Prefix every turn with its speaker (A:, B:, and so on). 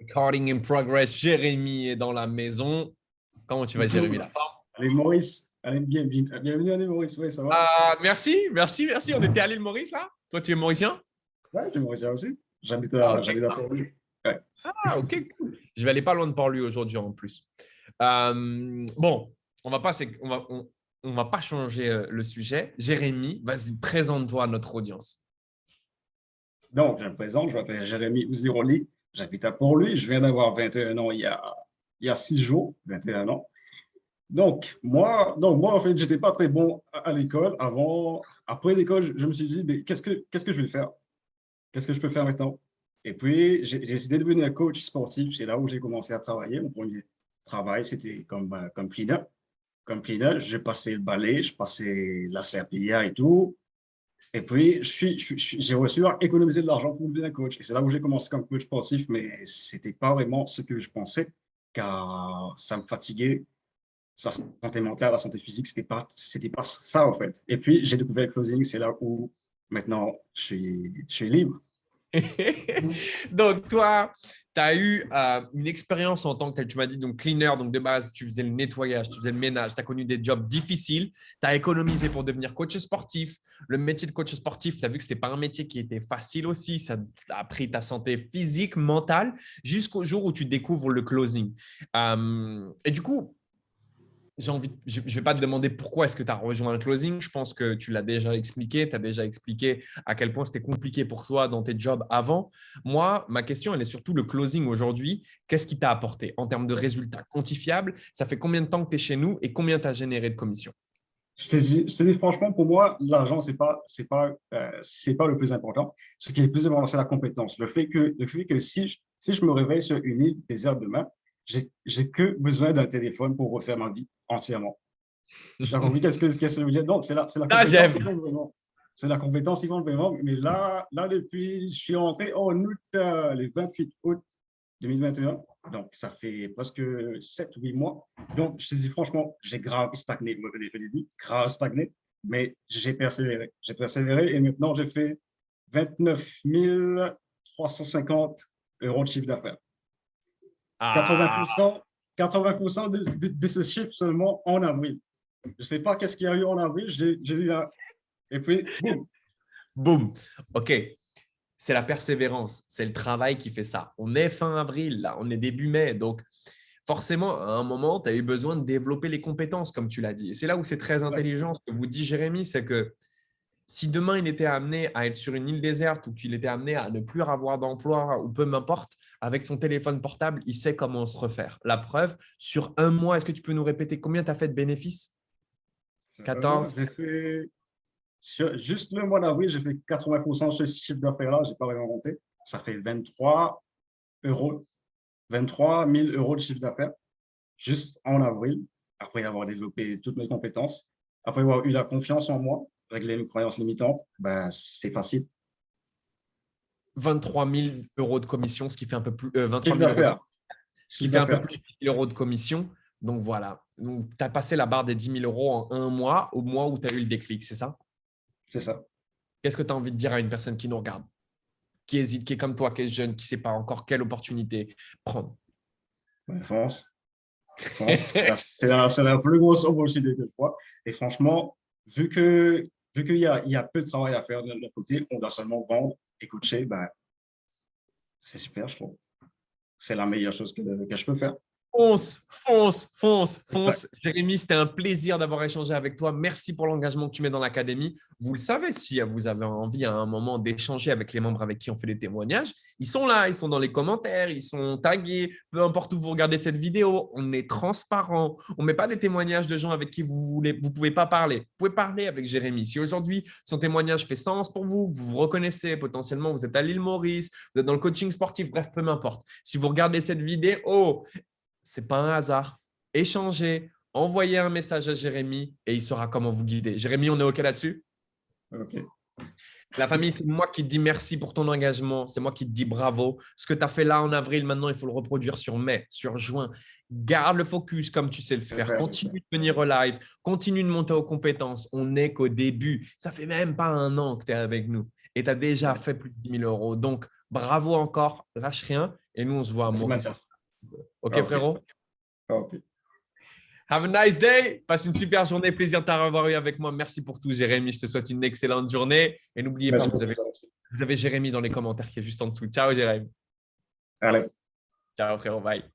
A: Recording in progress. Jérémy est dans la maison. Comment tu vas, Jérémy, la forme?
B: Allez, Maurice. Allez, bienvenue à l'île Maurice. Oui, ça va?
A: Merci. On était à l'île Maurice, là? Toi, tu es mauricien?
B: Ouais, je suis Mauricien aussi. J'habite
A: Ok.
B: à Port-Louis. Ouais.
A: Ok, cool. Je vais aller pas loin de Port-Louis aujourd'hui en plus. Bon, on va pas changer le sujet. Jérémy, vas-y, présente-toi à notre audience.
B: Donc, je me présente, je m'appelle Jérémy Ouziroli. J'habite à Port-Louis. Je viens d'avoir 21 ans il y a 6 jours, 21 ans. Donc moi, en fait, j'étais pas très bon à l'école avant. Après l'école, je me suis dit, mais qu'est-ce que je vais faire? Qu'est-ce que je peux faire maintenant? Et puis, j'ai décidé de devenir coach sportif. C'est là où j'ai commencé à travailler. Mon premier travail, c'était comme cleaner. Comme cleaner, je passais le balai, je passais la serpillière et tout. Et puis, j'ai reçu à économiser de l'argent pour devenir coach. Et c'est là où j'ai commencé comme coach sportif, mais ce n'était pas vraiment ce que je pensais, car ça me fatiguait. Sa santé mentale, la santé physique, c'était pas ça, en fait. Et puis, j'ai découvert le closing. C'est là où, maintenant, je suis libre.
A: Donc, toi, tu as eu une expérience en tant que tel. Tu m'as dit donc cleaner, donc de base, tu faisais le nettoyage, tu faisais le ménage, tu as connu des jobs difficiles, tu as économisé pour devenir coach sportif. Le métier de coach sportif, tu as vu que ce n'était pas un métier qui était facile aussi. Ça a pris ta santé physique, mentale, jusqu'au jour où tu découvres le closing. Et du coup, je ne vais pas te demander pourquoi est-ce que tu as rejoint un closing. Je pense que tu l'as déjà expliqué. Tu as déjà expliqué à quel point c'était compliqué pour toi dans tes jobs avant. Moi, ma question, elle est surtout le closing aujourd'hui. Qu'est-ce qui t'a apporté en termes de résultats quantifiables? Ça fait combien de temps que tu es chez nous et combien tu as généré de commissions?
B: Je te dis franchement, pour moi, l'argent, c'est pas le plus important. Ce qui est le plus important, c'est la compétence. Le fait que si je me réveille sur une île déserte demain, j'ai que besoin d'un téléphone pour refaire ma vie entièrement. Tu as compris qu'est-ce que je veux dire? Donc, c'est la
A: Ah,
B: compétence
A: j'aime.
B: qui compte vraiment. C'est la compétence qui compte vraiment. Mais là, depuis, je suis rentré en août, le 28 août 2021. Donc, ça fait presque 7 ou 8 mois. Donc, je te dis franchement, j'ai grave stagné au début, grave stagné, mais j'ai persévéré. J'ai persévéré et maintenant, j'ai fait 29 350 euros de chiffre d'affaires.
A: Ah,
B: 80%, 80% de ce chiffre seulement en avril. Je ne sais pas qu'est-ce qu'il y a eu en avril. J'ai eu un... Et puis, boum.
A: boum. OK. C'est la persévérance. C'est le travail qui fait ça. On est fin avril, là. On est début mai. Donc, forcément, à un moment, tu as eu besoin de développer les compétences, comme tu l'as dit. Et c'est là où c'est très intelligent. Ce que vous dit Jérémy, c'est que si demain, il était amené à être sur une île déserte ou qu'il était amené à ne plus avoir d'emploi ou peu m'importe, avec son téléphone portable, il sait comment se refaire. La preuve, sur un mois, est-ce que tu peux nous répéter combien tu as fait de bénéfices?
B: Moi,
A: 14.
B: j'ai fait, juste le mois d'avril, j'ai fait 80% de ce chiffre d'affaires-là. Je n'ai pas vraiment compté. Ça fait euros, 23 000 euros de chiffre d'affaires juste en avril, après avoir développé toutes mes compétences, après avoir eu la confiance en moi, régler mes croyances limitantes, ben, c'est facile.
A: 23 000 euros de commission, ce qui fait un peu plus 23
B: Chiffre
A: 000 euros de
B: d'affaires,
A: chiffre, ce qui
B: chiffre
A: fait un peu
B: d'affaires,
A: plus de 10 000 euros de commission. Donc voilà. Donc, tu as passé la barre des 10 000 euros en un mois, au mois où tu as eu le déclic, c'est ça?
B: c'est ça.
A: Qu'est-ce que tu as envie de dire à une personne qui nous regarde, qui hésite, qui est comme toi, qui est jeune, qui ne sait pas encore quelle opportunité prendre?
B: Ben, fonce, fonce. C'est la plus grosse opportunité que je vois. Et franchement, vu qu'il y a peu de travail à faire de notre côté, on doit seulement vendre et coacher, ben, c'est super, je trouve. C'est la meilleure chose que je peux faire.
A: Fonce.
B: Exact.
A: Jérémy, c'était un plaisir d'avoir échangé avec toi. Merci pour l'engagement que tu mets dans l'académie. Vous le savez, si vous avez envie à un moment d'échanger avec les membres avec qui on fait des témoignages, ils sont là, ils sont dans les commentaires, ils sont tagués. Peu importe où vous regardez cette vidéo, on est transparent. On ne met pas des témoignages de gens avec qui vous ne pouvez pas parler. Vous pouvez parler avec Jérémy. Si aujourd'hui, son témoignage fait sens pour vous, vous vous reconnaissez potentiellement, vous êtes à l'île Maurice, vous êtes dans le coaching sportif, bref, peu m'importe. Si vous regardez cette vidéo, c'est pas un hasard. Échangez, envoyez un message à Jérémy et il saura comment vous guider. Jérémy, on est OK là-dessus?
B: OK.
A: La famille, c'est moi qui te dis merci pour ton engagement. C'est moi qui te dis bravo. Ce que tu as fait là en avril, maintenant, il faut le reproduire sur mai, sur juin. Garde le focus comme tu sais le faire. Continue de venir au live. Continue de monter aux compétences. On n'est qu'au début. Ça fait même pas un an que tu es avec nous et tu as déjà fait plus de 10 000 euros. Donc, Bravo encore, lâche rien. Et nous, on se voit à
B: Merci,
A: Maurice.
B: Mathias.
A: OK,
B: Ok.
A: frérot?
B: Ok.
A: Have a nice day. Passe une super journée. Plaisir de t'avoir eu avec moi. Merci pour tout, Jérémy. Je te souhaite une excellente journée. Et n'oubliez pas,
B: Merci
A: vous
B: beaucoup.
A: avez Jérémy dans les commentaires qui est juste en dessous. Ciao, Jérémy.
B: Allez.
A: Ciao, frérot. Bye.